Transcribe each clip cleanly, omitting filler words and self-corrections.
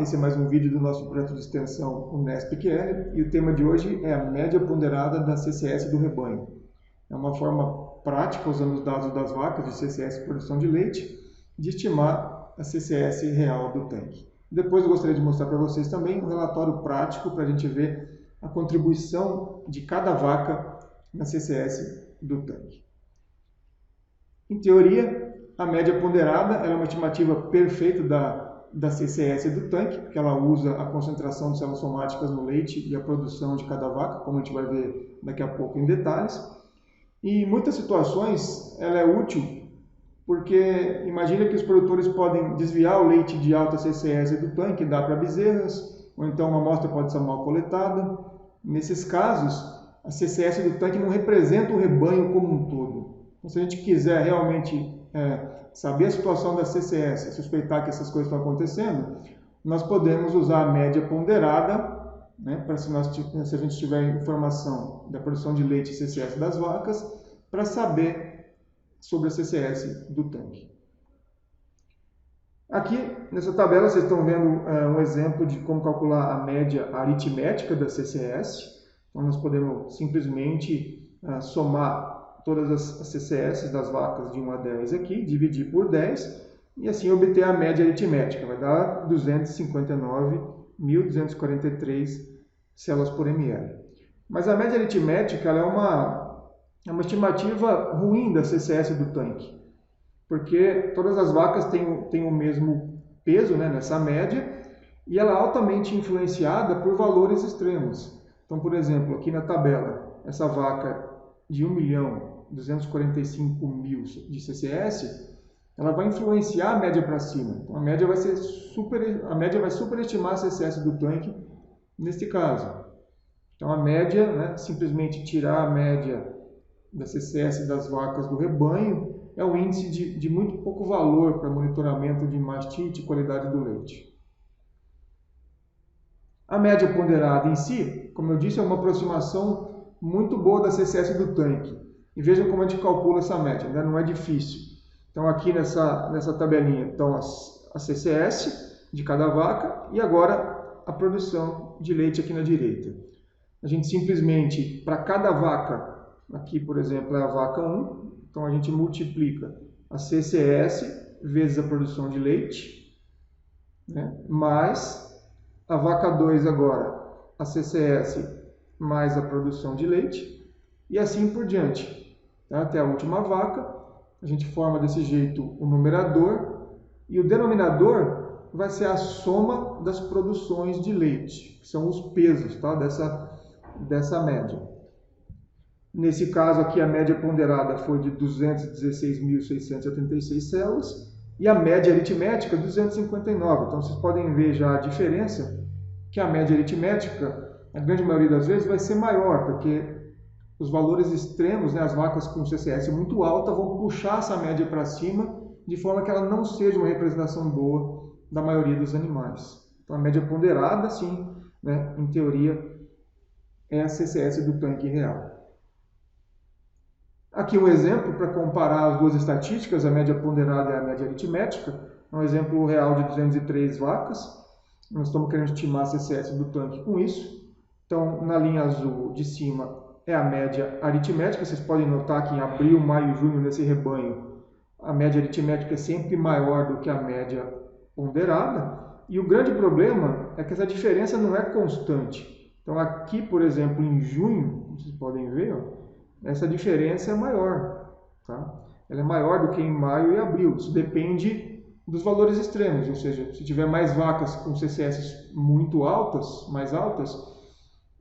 esse é mais um vídeo do nosso projeto de extensão Unesp-QL e o tema de hoje é a média ponderada da CCS do rebanho. É uma forma prática, usando os dados das vacas de CCS produção de leite, de estimar a CCS real do tanque. Depois eu gostaria de mostrar para vocês também um relatório prático para a gente ver a contribuição de cada vaca na CCS do tanque. Em teoria, a média ponderada é uma estimativa perfeita da CCS do tanque, porque ela usa a concentração de células somáticas no leite e a produção de cada vaca, como a gente vai ver daqui a pouco em detalhes. E em muitas situações ela é útil, porque imagina que os produtores podem desviar o leite de alta CCS do tanque e dar para bezerras, ou então uma amostra pode ser mal coletada. Nesses casos, a CCS do tanque não representa o rebanho como um todo. Então, se a gente quiser realmente saber a situação da CCS, suspeitar que essas coisas estão acontecendo, nós podemos usar a média ponderada, para se a gente tiver informação da produção de leite e CCS das vacas, para saber sobre a CCS do tanque. Aqui, nessa tabela, vocês estão vendo um exemplo de como calcular a média aritmética da CCS. Então, nós podemos simplesmente somar todas as CCS das vacas de 1 a 10 aqui, dividir por 10 e assim obter a média aritmética. Vai dar 259.243 células por ml. Mas a média aritmética ela é uma estimativa ruim da CCS do tanque, porque todas as vacas têm o mesmo peso, nessa média, e ela é altamente influenciada por valores extremos. Então, por exemplo, aqui na tabela, essa vaca de 1.245.000 de CCS, ela vai influenciar a média para cima. Então, a média vai superestimar a CCS do tanque neste caso. Então, a média, simplesmente tirar a média da CCS das vacas do rebanho, é um índice de muito pouco valor para monitoramento de mastite e qualidade do leite. A média ponderada em si, como eu disse, é uma aproximação muito boa da CCS do tanque. E vejam como a gente calcula essa média, não é difícil. Então aqui nessa tabelinha estão as CCS de cada vaca e agora a produção de leite aqui na direita. A gente simplesmente, para cada vaca, aqui por exemplo é a vaca 1, então a gente multiplica a CCS vezes a produção de leite, mais a vaca 2 agora, a CCS mais a produção de leite, e assim por diante, até a última vaca. A gente forma desse jeito o numerador, e o denominador vai ser a soma das produções de leite, que são os pesos dessa média. Nesse caso aqui, a média ponderada foi de 216.676 células, e a média aritmética 259. Então, vocês podem ver já a diferença, que a média aritmética, a grande maioria das vezes, vai ser maior, porque os valores extremos, as vacas com CCS muito alta, vão puxar essa média para cima, de forma que ela não seja uma representação boa da maioria dos animais. Então, a média ponderada, sim, em teoria, é a CCS do tanque real. Aqui um exemplo para comparar as duas estatísticas, a média ponderada e a média aritmética. Um exemplo real de 203 vacas. Nós estamos querendo estimar a CCS do tanque com isso. Então, na linha azul de cima é a média aritmética. Vocês podem notar que em abril, maio e junho, nesse rebanho, a média aritmética é sempre maior do que a média ponderada. E o grande problema é que essa diferença não é constante. Então, aqui, por exemplo, em junho, vocês podem ver, essa diferença é maior. Ela é maior do que em maio e abril. Isso depende dos valores extremos, ou seja, se tiver mais vacas com CCS muito altas, mais altas,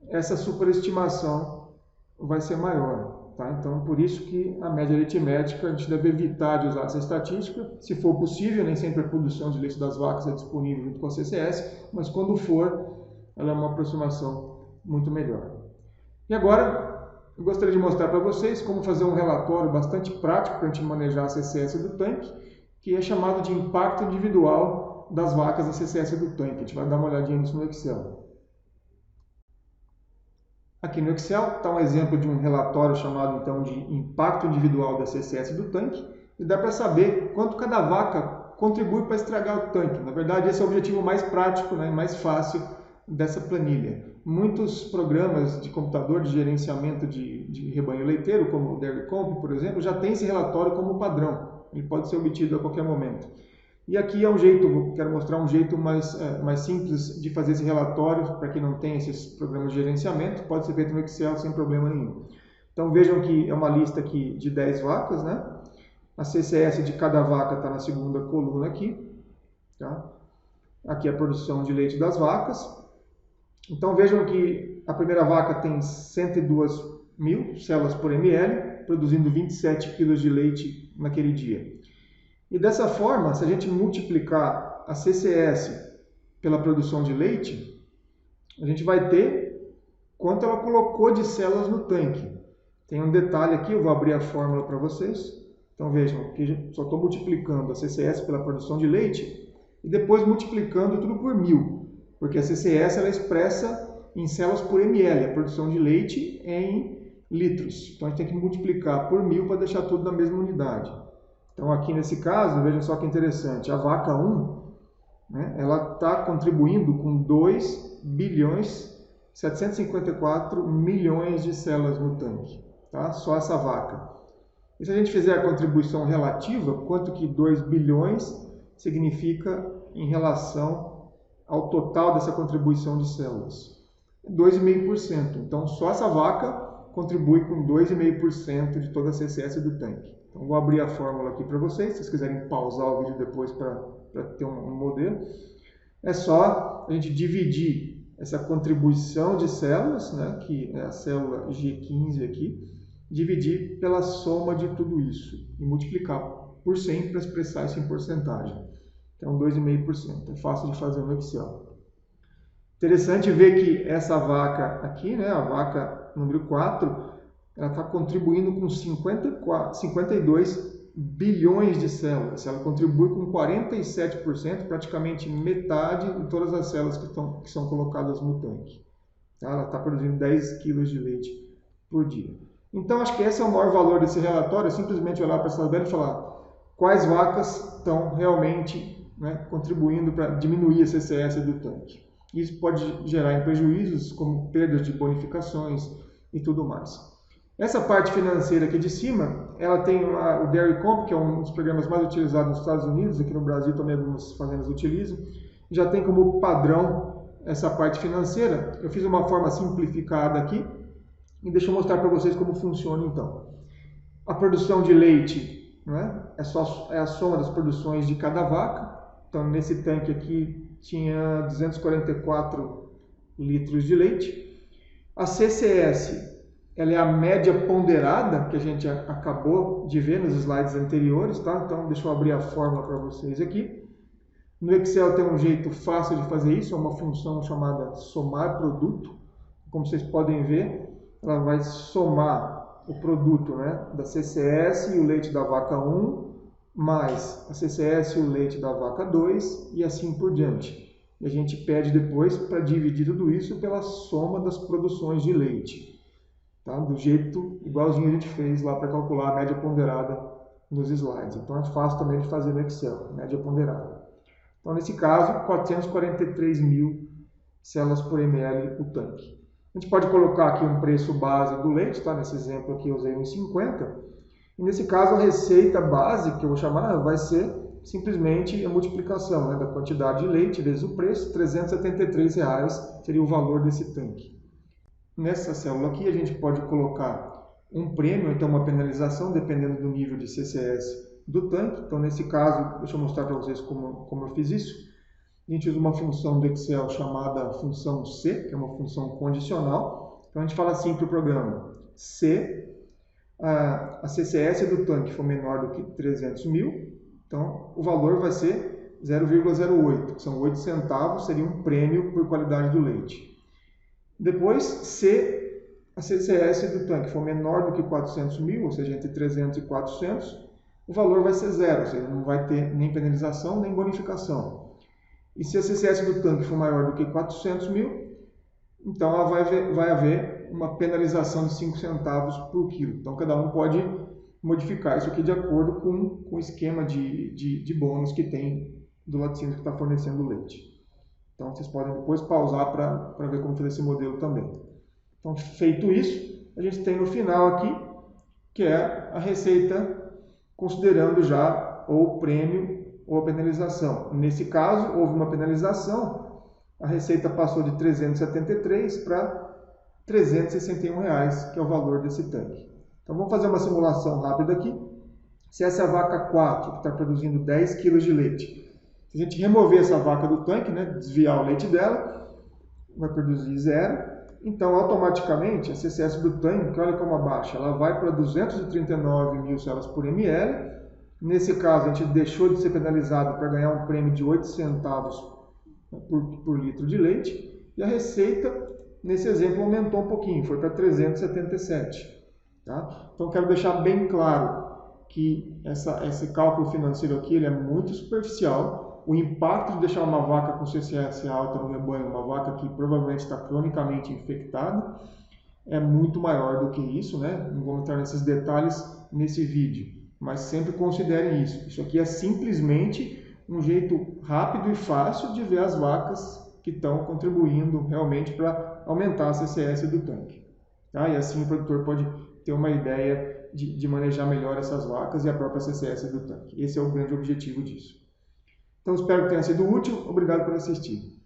essa superestimação vai ser maior. Então, por isso que a média aritmética, a gente deve evitar de usar essa estatística. Se for possível, nem sempre a produção de leite das vacas é disponível junto com a CCS, mas quando for, ela é uma aproximação muito melhor. E agora, eu gostaria de mostrar para vocês como fazer um relatório bastante prático para a gente manejar a CCS do tanque, que é chamado de impacto individual das vacas da CCS do tanque. A gente vai dar uma olhadinha nisso no Excel. Aqui no Excel está um exemplo de um relatório chamado então de impacto individual da CCS do tanque, e dá para saber quanto cada vaca contribui para estragar o tanque. Na verdade, esse é o objetivo mais prático, né, mais fácil dessa planilha. Muitos programas de computador de gerenciamento de rebanho leiteiro, como o DairyComp, por exemplo, já tem esse relatório como padrão. Ele pode ser obtido a qualquer momento. E aqui é um jeito, quero mostrar um jeito mais simples de fazer esse relatório, para quem não tem esses programas de gerenciamento, pode ser feito no Excel sem problema nenhum. Então vejam que é uma lista aqui de 10 vacas, né? A CCS de cada vaca está na segunda coluna aqui. Tá? Aqui é a produção de leite das vacas. Então vejam que a primeira vaca tem 102.000 células por ml, produzindo 27 kg de leite naquele dia. E dessa forma, se a gente multiplicar a CCS pela produção de leite, a gente vai ter quanto ela colocou de células no tanque. Tem um detalhe aqui, eu vou abrir a fórmula para vocês. Então vejam que só estou multiplicando a CCS pela produção de leite e depois multiplicando tudo por 1000. Porque a CCS ela é expressa em células por ml, a produção de leite é em litros. Então a gente tem que multiplicar por 1000 para deixar tudo na mesma unidade. Então aqui nesse caso, vejam só que interessante, a vaca 1, né, ela está contribuindo com 2.754.000.000 de células no tanque. Tá? Só essa vaca. E se a gente fizer a contribuição relativa, quanto que 2 bilhões significa em relação ao total dessa contribuição de células? 2,5%. Então, só essa vaca contribui com 2,5% de toda a CCS do tanque. Então, vou abrir a fórmula aqui para vocês, se vocês quiserem pausar o vídeo depois para ter um modelo. É só a gente dividir essa contribuição de células, né, que é a célula G15 aqui, dividir pela soma de tudo isso e multiplicar por 100 para expressar isso em porcentagem. Então, 2,5%. É fácil de fazer no Excel. Interessante ver que essa vaca aqui, né, a vaca número 4, ela está contribuindo com 52 bilhões de células. Ela contribui com 47%, praticamente metade de todas as células que são colocadas no tanque. Tá? Ela está produzindo 10 kg de leite por dia. Então, acho que esse é o maior valor desse relatório, é simplesmente olhar para essa tabela e falar quais vacas estão realmente, né, contribuindo para diminuir a CCS do tanque. Isso pode gerar em prejuízos, como perdas de bonificações e tudo mais. Essa parte financeira aqui de cima, ela tem o DairyComp, que é um dos programas mais utilizados nos Estados Unidos, aqui no Brasil também algumas fazendas utilizam, já tem como padrão essa parte financeira. Eu fiz uma forma simplificada aqui, e deixa eu mostrar para vocês como funciona então. A produção de leite, né, é a soma das produções de cada vaca. Então, nesse tanque aqui tinha 244 litros de leite. A CCS, ela é a média ponderada, que a gente acabou de ver nos slides anteriores, tá? Então, deixa eu abrir a fórmula para vocês aqui. No Excel tem um jeito fácil de fazer isso, é uma função chamada somar produto. Como vocês podem ver, ela vai somar o produto, né, da CCS e o leite da vaca 1, mais a CCS e o leite da vaca 2 e assim por diante. E a gente pede depois para dividir tudo isso pela soma das produções de leite. Tá? Do jeito igualzinho a gente fez lá para calcular a média ponderada nos slides. Então é fácil também de fazer no Excel, média ponderada. Então nesse caso, 443.000 células por ml o tanque. A gente pode colocar aqui um preço base do leite, tá? Nesse exemplo aqui eu usei 1,50. E nesse caso a receita base, que eu vou chamar, vai ser simplesmente a multiplicação, né, da quantidade de leite vezes o preço, R$ 373 seria o valor desse tanque. Nessa célula aqui a gente pode colocar um prêmio, então uma penalização, dependendo do nível de CCS do tanque. Então nesse caso, deixa eu mostrar para vocês como eu fiz isso. A gente usa uma função do Excel chamada função C, que é uma função condicional. Então a gente fala assim para o programa: se a CCS do tanque for menor do que 300.000, então o valor vai ser 0,08, que são 8 centavos, seria um prêmio por qualidade do leite. Depois, se a CCS do tanque for menor do que 400.000, ou seja, entre 300 e 400, o valor vai ser zero, ou seja, não vai ter nem penalização nem bonificação. E se a CCS do tanque for maior do que 400.000, então vai haver uma penalização de 5 centavos por quilo. Então, cada um pode modificar isso aqui de acordo com o esquema de bônus que tem do laticínio que está fornecendo o leite. Então, vocês podem depois pausar para ver como fazer esse modelo também. Então, feito isso, a gente tem no final aqui, que é a receita considerando já ou o prêmio ou a penalização. Nesse caso, houve uma penalização, a receita passou de 373 para R$ 361, que é o valor desse tanque. Então, vamos fazer uma simulação rápida aqui. Se essa é a vaca 4, que está produzindo 10 kg de leite, se a gente remover essa vaca do tanque, né, desviar o leite dela, vai produzir 0. Então, automaticamente, a CCS do tanque, olha como abaixa, ela vai para 239 mil células por ml. Nesse caso, a gente deixou de ser penalizado para ganhar um prêmio de 8 centavos por litro de leite. E a receita, nesse exemplo, aumentou um pouquinho, foi para 377. Tá? Então, quero deixar bem claro que esse cálculo financeiro aqui ele é muito superficial. O impacto de deixar uma vaca com CCS alta no rebanho, uma vaca que provavelmente está cronicamente infectada, é muito maior do que isso, né? Não vou entrar nesses detalhes nesse vídeo, mas sempre considerem isso. Isso aqui é simplesmente um jeito rápido e fácil de ver as vacas que estão contribuindo realmente para aumentar a CCS do tanque. Tá? E assim o produtor pode ter uma ideia de manejar melhor essas vacas e a própria CCS do tanque. Esse é o grande objetivo disso. Então, espero que tenha sido útil. Obrigado por assistir.